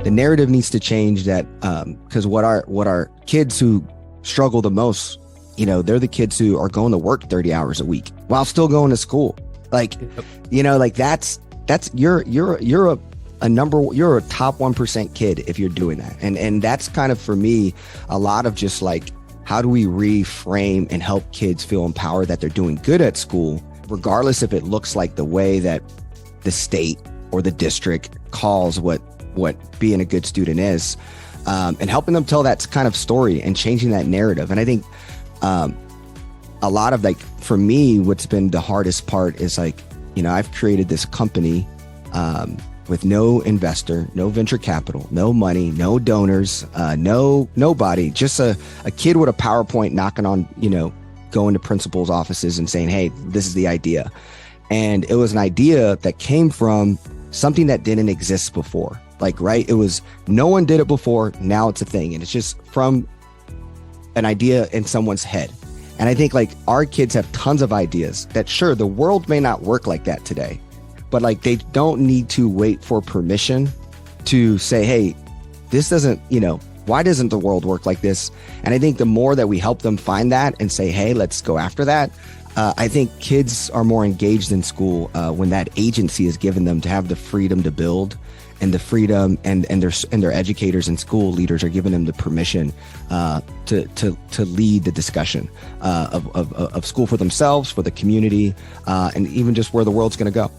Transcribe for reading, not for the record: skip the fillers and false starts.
the narrative needs to change that, because what our kids who struggle the most, they're the kids who are going to work 30 hours a week while still going to school. Like, like that's you're a top 1% kid if you're doing that. And that's kind of, for me, a lot of just like, how do we reframe and help kids feel empowered that they're doing good at school, regardless if it looks like the way that the state or the district calls what being a good student is, and helping them tell that kind of story and changing that narrative. And I think a lot of, like, for me, what's been the hardest part is, like, I've created this company with no investor, no venture capital, no money, no donors, nobody, just a kid with a PowerPoint knocking on, going to principals' offices and saying, hey, this is the idea. And it was an idea that came from something that didn't exist before. Like, right? It was, no one did it before. Now it's a thing. And it's just from an idea in someone's head. And I think, like, our kids have tons of ideas that, sure, the world may not work like that today, but, like, they don't need to wait for permission to say, hey, this doesn't, why doesn't the world work like this? And I think the more that we help them find that and say, hey, let's go after that, I think kids are more engaged in school when that agency is given them to have the freedom to build, and the freedom and their educators and school leaders are giving them the permission to lead the discussion of school for themselves, for the community, and even just where the world's going to go.